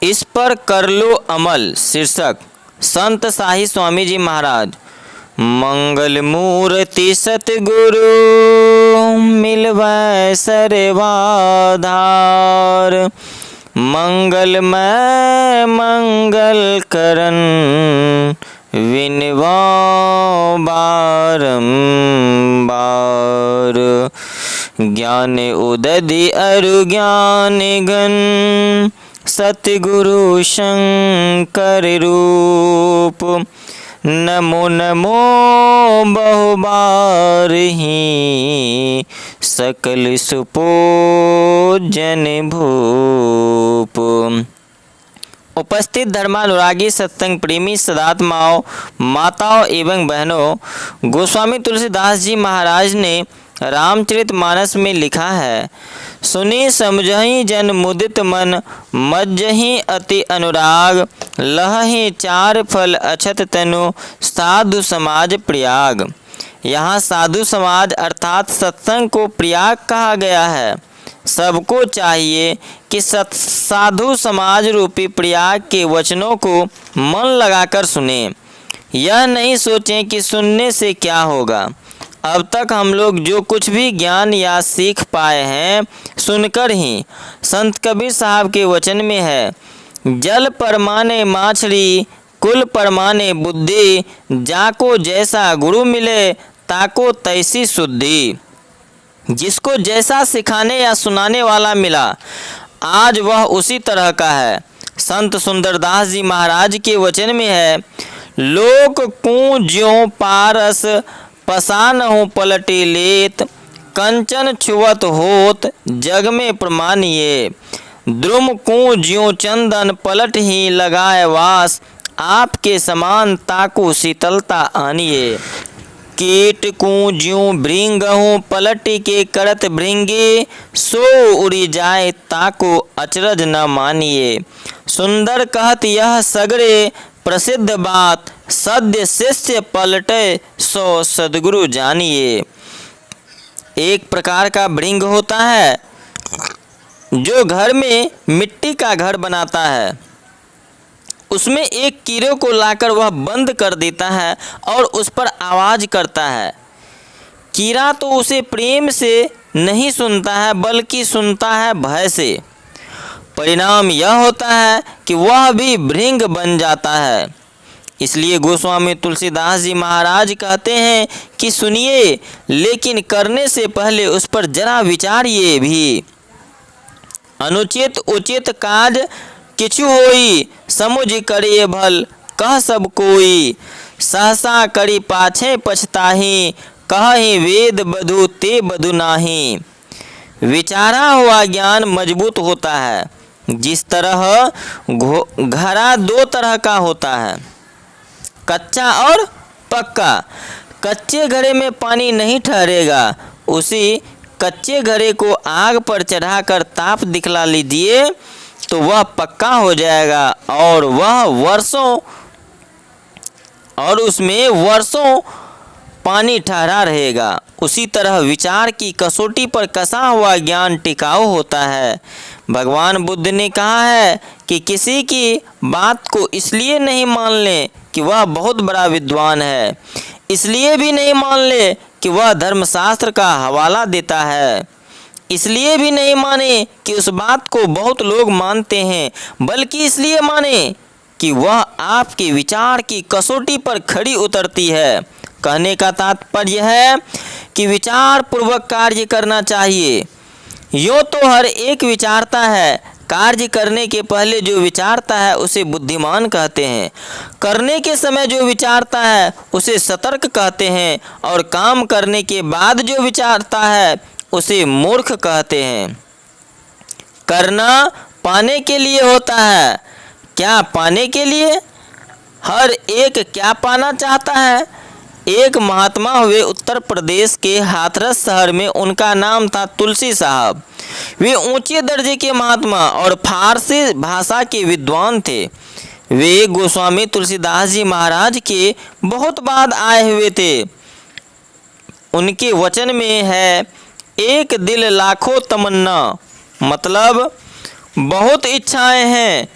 इस पर कर लो अमल। शीर्षक संत साही स्वामी जी महाराज। मंगल मूर्ति सतगुरु मिलवै सर्वाधार। मंगलमय मंगल करन विनवा बारंबार। ज्ञान उदधि अरु ज्ञान घन सतगुरु शंकर रूप। नमो नमो बहुबार ही सकल सुपूजन भूप। उपस्थित धर्मानुरागी सत्संग प्रेमी सदात्माओं, माताओं एवं बहनों, गोस्वामी तुलसीदास जी महाराज ने रामचरितमानस में लिखा है, सुनी समझहि जन मुदित मन, मज्जहि अति अनुराग। लहहि चार फल अछत तनु, साधु समाज प्रयाग। यहाँ साधु समाज अर्थात सत्संग को प्रयाग कहा गया है। सबको चाहिए कि साधु समाज रूपी प्रयाग के वचनों को मन लगाकर सुने। यह नहीं सोचें कि सुनने से क्या होगा। अब तक हम लोग जो कुछ भी ज्ञान या सीख पाए हैं सुनकर ही। संत कबीर साहब के वचन में है, जल परमाने माछड़ी कुल परमाने बुद्धि। जाको जैसा गुरु मिले ताको तैसी शुद्धि। जिसको जैसा सिखाने या सुनाने वाला मिला आज वह उसी तरह का है। संत सुंदरदास जी महाराज के वचन में है, लोक कूं ज्यों पारस पसान हो पलटे लेत। कंचन छुवत होत जग में प्रमाण ये। द्रुम कूं ज्यों चंदन पलट ही लगाए वास। आपके समान ताको शीतलता आनिए। कीट कूं ज्यों भृंगहूँ पलट के करत भृंगे। सो उड़ी जाए ताको अचरज न मानिए। सुंदर कहत यह सगरे प्रसिद्ध बात। सद्य शिष्य पलटे सो सदगुरु जानिए। एक प्रकार का भृंग होता है जो घर में मिट्टी का घर बनाता है। उसमें एक कीड़े को लाकर वह बंद कर देता है और उस पर आवाज़ करता है। कीड़ा तो उसे प्रेम से नहीं सुनता है बल्कि सुनता है भय से। परिणाम यह होता है कि वह भी भृंग बन जाता है। इसलिए गोस्वामी तुलसीदास जी महाराज कहते हैं कि सुनिए, लेकिन करने से पहले उस पर जरा विचारिए भी। अनुचित उचित काज किछु होई, समुझ करिए भल कह सब कोई। सहसा करी पाछे पछताही, कहहि वेद बधु ते बधु नाही। विचारा हुआ ज्ञान मजबूत होता है। जिस तरह घड़ा दो तरह का होता है, कच्चा और पक्का। कच्चे घड़े में पानी नहीं ठहरेगा, उसी कच्चे घड़े को आग पर चढ़ाकर ताप दिखला लीजिए तो वह पक्का हो जाएगा और वह उसमें वर्षों पानी ठहरा रहेगा। उसी तरह विचार की कसौटी पर कसा हुआ ज्ञान टिकाऊ होता है। भगवान बुद्ध ने कहा है कि किसी की बात को इसलिए नहीं मान लें कि वह बहुत बड़ा विद्वान है, इसलिए भी नहीं मान ले कि वह धर्मशास्त्र का हवाला देता है, इसलिए भी नहीं माने कि उस बात को बहुत लोग मानते हैं, बल्कि इसलिए माने कि वह आपके विचार की कसौटी पर खड़ी उतरती है। कहने का तात्पर्य है कि विचार पूर्वक कार्य करना चाहिए। यूँ तो हर एक विचारता है, कार्य करने के पहले जो विचारता है उसे बुद्धिमान कहते हैं। करने के समय जो विचारता है उसे सतर्क कहते हैं और काम करने के बाद जो विचारता है उसे मूर्ख कहते हैं। करना पाने के लिए होता है। क्या पाने के लिए? हर एक क्या पाना चाहता है? एक महात्मा हुए उत्तर प्रदेश के हाथरस शहर में, उनका नाम था तुलसी साहब। वे ऊंचे दर्जे के महात्मा और फारसी भाषा के विद्वान थे। वे गोस्वामी तुलसीदास जी महाराज के बहुत बाद आए हुए थे। उनके वचन में है, एक दिल लाखों तमन्ना, मतलब बहुत इच्छाएं हैं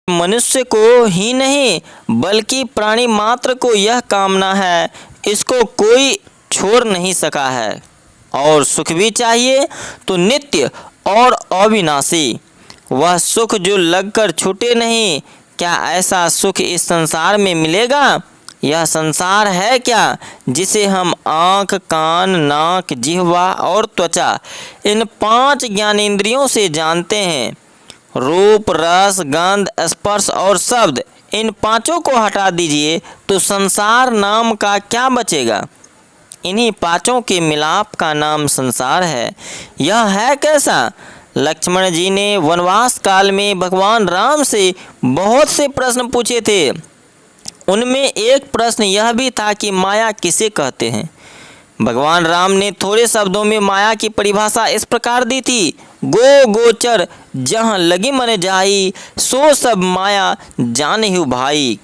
मनुष्य को ही नहीं बल्कि प्राणी मात्र को यह कामना है, इसको कोई छोड़ नहीं सका है। और सुख भी चाहिए तो नित्य और अविनाशी, वह सुख जो लगकर छूटे नहीं। क्या ऐसा सुख इस संसार में मिलेगा? यह संसार है क्या जिसे हम आँख, कान, नाक, जिह्वा और त्वचा, इन 5 ज्ञानेंद्रियों से जानते हैं। रूप, रस, गंध, स्पर्श और शब्द, इन 5 को हटा दीजिए तो संसार नाम का क्या बचेगा? इन्हीं 5 के मिलाप का नाम संसार है। यह है कैसा? लक्ष्मण जी ने वनवास काल में भगवान राम से बहुत से प्रश्न पूछे थे। उनमें एक प्रश्न यह भी था कि माया किसे कहते हैं। भगवान राम ने थोड़े शब्दों में माया की परिभाषा इस प्रकार दी थी, गोचर जहाँ लगी मन जाई, सो सब माया जानहु भाई।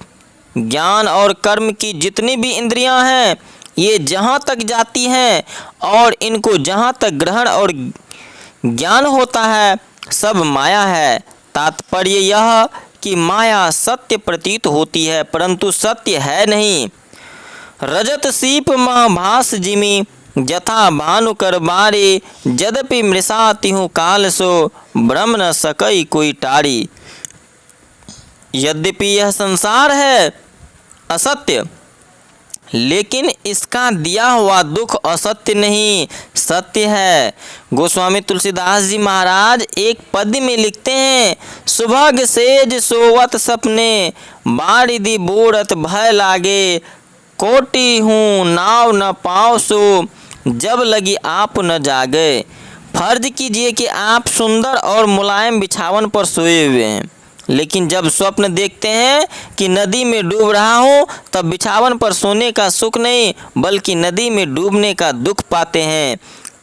ज्ञान और कर्म की जितनी भी इंद्रियां हैं, ये जहाँ तक जाती हैं और इनको जहाँ तक ग्रहण और ज्ञान होता है, सब माया है। तात्पर्य यह कि माया सत्य प्रतीत होती है परंतु सत्य है नहीं। रजत सीप महाभास जिमि, जथा भानु कर बारे, यद्यपि मृषा तिहु काल सो, ब्रह्म न सकई कोई टारी। यद्यपि यह संसार है असत्य, लेकिन इसका दिया हुआ दुख असत्य नहीं, सत्य है। गोस्वामी तुलसीदास जी महाराज एक पद्य में लिखते हैं, सुभग सेज सोवत सपने, बारिधि बूढ़त भय लागे, कोटि हूँ नाव न पाओ सो, जब लगी आप न जागे। फर्ज कीजिए कि आप सुंदर और मुलायम बिछावन पर सोए हुए हैं, लेकिन जब स्वप्न देखते हैं कि नदी में डूब रहा हूँ, तब बिछावन पर सोने का सुख नहीं बल्कि नदी में डूबने का दुख पाते हैं।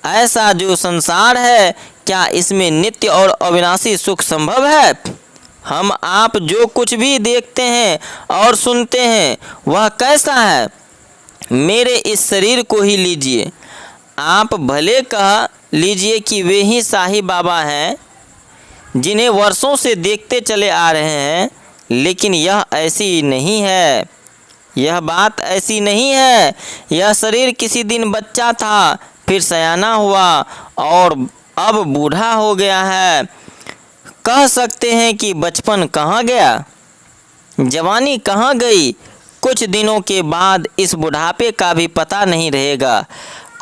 ऐसा जो संसार है, क्या इसमें नित्य और अविनाशी सुख संभव है? हम आप जो कुछ भी देखते हैं और सुनते हैं वह कैसा है? मेरे इस शरीर को ही लीजिए। आप भले कह लीजिए कि वे ही साईं बाबा हैं जिन्हें वर्षों से देखते चले आ रहे हैं, लेकिन यह ऐसी नहीं है। यह बात ऐसी नहीं है। यह शरीर किसी दिन बच्चा था, फिर सयाना हुआ और अब बूढ़ा हो गया है। कह सकते हैं कि बचपन कहाँ गया, जवानी कहाँ गई। कुछ दिनों के बाद इस बुढ़ापे का भी पता नहीं रहेगा।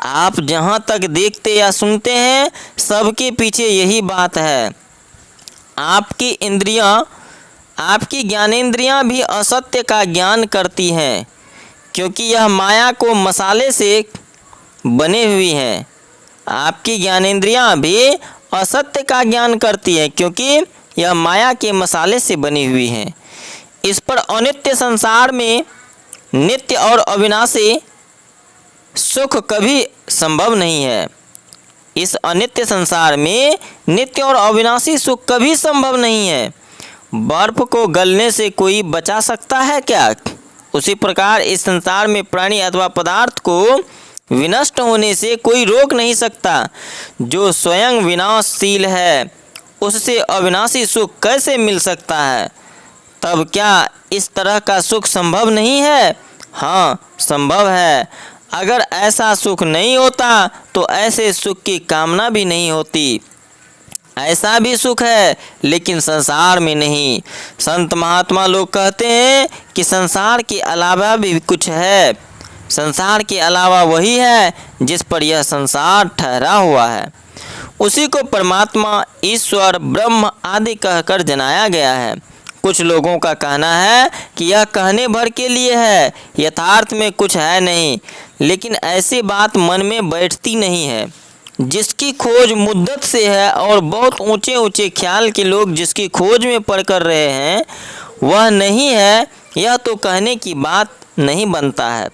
आप जहाँ तक देखते या सुनते हैं, सबके पीछे यही बात है। आपकी इंद्रियां, आपकी ज्ञानेंद्रियां भी असत्य का ज्ञान करती हैं, क्योंकि यह माया को मसाले से बने हुई हैं। आपकी ज्ञानेंद्रियां भी असत्य का ज्ञान करती हैं, क्योंकि यह माया के मसाले से बनी हुई हैं। इस पर अनित्य संसार में नित्य और अविनाशी सुख कभी संभव नहीं है। इस अनित्य संसार में नित्य और अविनाशी सुख कभी संभव नहीं है। बर्फ को गलने से कोई बचा सकता है क्या? उसी प्रकार इस संसार में प्राणी अथवा पदार्थ को विनष्ट होने से कोई रोक नहीं सकता। जो स्वयं विनाशशील है, उससे अविनाशी सुख कैसे मिल सकता है? तब क्या इस तरह का सुख संभव नहीं है? हाँ, संभव है। अगर ऐसा सुख नहीं होता तो ऐसे सुख की कामना भी नहीं होती। ऐसा भी सुख है, लेकिन संसार में नहीं। संत महात्मा लोग कहते हैं कि संसार के अलावा भी कुछ है। संसार के अलावा वही है जिस पर यह संसार ठहरा हुआ है। उसी को परमात्मा, ईश्वर, ब्रह्म आदि कहकर जनाया गया है। कुछ लोगों का कहना है कि यह कहने भर के लिए है, यथार्थ में कुछ है नहीं। लेकिन ऐसी बात मन में बैठती नहीं है। जिसकी खोज मुद्दत से है और बहुत ऊंचे ऊंचे ख्याल के लोग जिसकी खोज में पड़ कर रहे हैं, वह नहीं है, यह तो कहने की बात नहीं बनता है।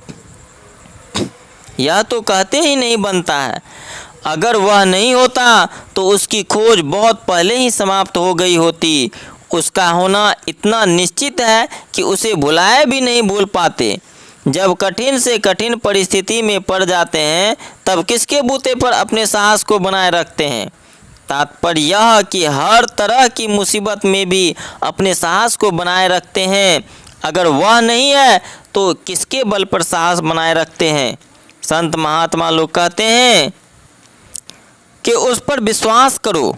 यह तो कहते ही नहीं बनता है। अगर वह नहीं होता तो उसकी खोज बहुत पहले ही समाप्त हो गई होती। उसका होना इतना निश्चित है कि उसे भुलाए भी नहीं भूल पाते। जब कठिन से कठिन परिस्थिति में पड़ जाते हैं, तब किसके बूते पर अपने साहस को बनाए रखते हैं? तात्पर्य यह कि हर तरह की मुसीबत में भी अपने साहस को बनाए रखते हैं। अगर वह नहीं है तो किसके बल पर साहस बनाए रखते हैं। संत महात्मा लोग कहते हैं कि उस पर विश्वास करो,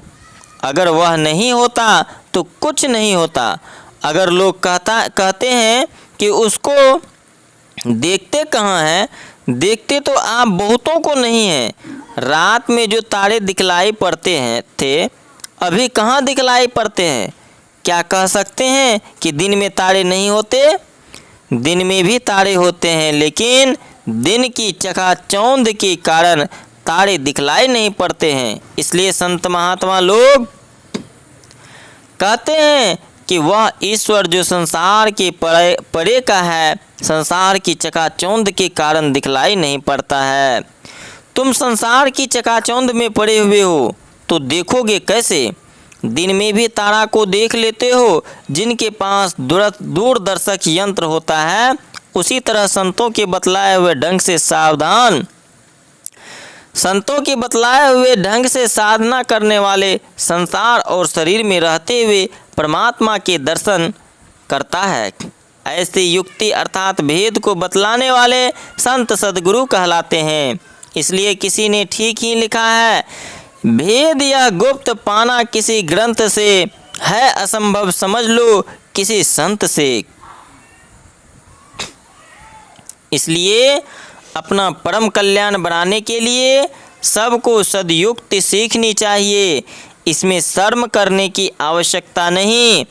अगर वह नहीं होता तो कुछ नहीं होता। अगर लोग कहते हैं कि उसको देखते कहाँ हैं, देखते तो आप बहुतों को नहीं हैं। रात में जो तारे दिखलाई पड़ते हैं थे, अभी कहाँ दिखलाई पड़ते हैं। क्या कह सकते हैं कि दिन में तारे नहीं होते? दिन में भी तारे होते हैं, लेकिन दिन की चकाचौंध के कारण तारे दिखलाई नहीं पड़ते हैं। इसलिए संत महात्मा लोग कहते हैं कि वह ईश्वर जो संसार के परे का है, संसार की चकाचौंध के कारण दिखलाई नहीं पड़ता है। तुम संसार की चकाचौंध में पड़े हुए हो तो देखोगे कैसे? दिन में भी तारा को देख लेते हो। जिनके पास दूरदर्शक यंत्र होता है, उसी तरह संतों के बतलाए हुए ढंग से साधना करने वाले संसार और शरीर में रहते हुए परमात्मा के दर्शन करता है। ऐसी युक्ति अर्थात भेद को बतलाने वाले संत सद्गुरु कहलाते हैं। इसलिए किसी ने ठीक ही लिखा है, भेद या गुप्त पाना किसी ग्रंथ से है असंभव, समझ लो किसी संत से। इसलिए अपना परम कल्याण बनाने के लिए सबको सदयुक्ति सीखनी चाहिए। इसमें शर्म करने की आवश्यकता नहीं।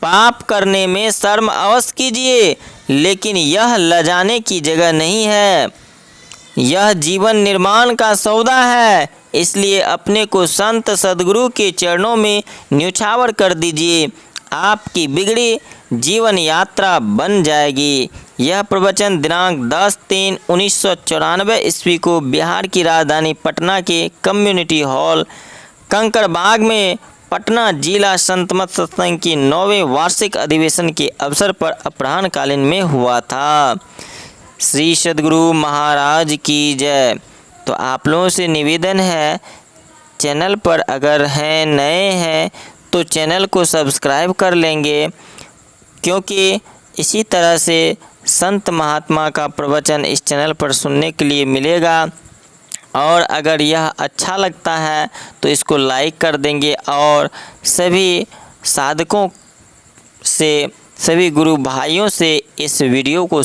पाप करने में शर्म अवश्य कीजिए, लेकिन यह लजाने की जगह नहीं है। यह जीवन निर्माण का सौदा है। इसलिए अपने को संत सद्गुरु के चरणों में न्यौछावर कर दीजिए, आपकी बिगड़ी जीवन यात्रा बन जाएगी। यह प्रवचन दिनांक 10/3/1994 ईस्वी को बिहार की राजधानी पटना के कम्युनिटी हॉल कंकड़बाग में पटना जिला संत मत सत्संग की 9वें वार्षिक अधिवेशन के अवसर पर अपराह्नकालीन में हुआ था। श्री सद्गुरु महाराज की जय। तो आप लोगों से निवेदन है, चैनल पर अगर हैं नए हैं तो चैनल को सब्सक्राइब कर लेंगे, क्योंकि इसी तरह से संत महात्मा का प्रवचन इस चैनल पर सुनने के लिए मिलेगा। और अगर यह अच्छा लगता है तो इसको लाइक कर देंगे और सभी साधकों से, सभी गुरु भाइयों से इस वीडियो को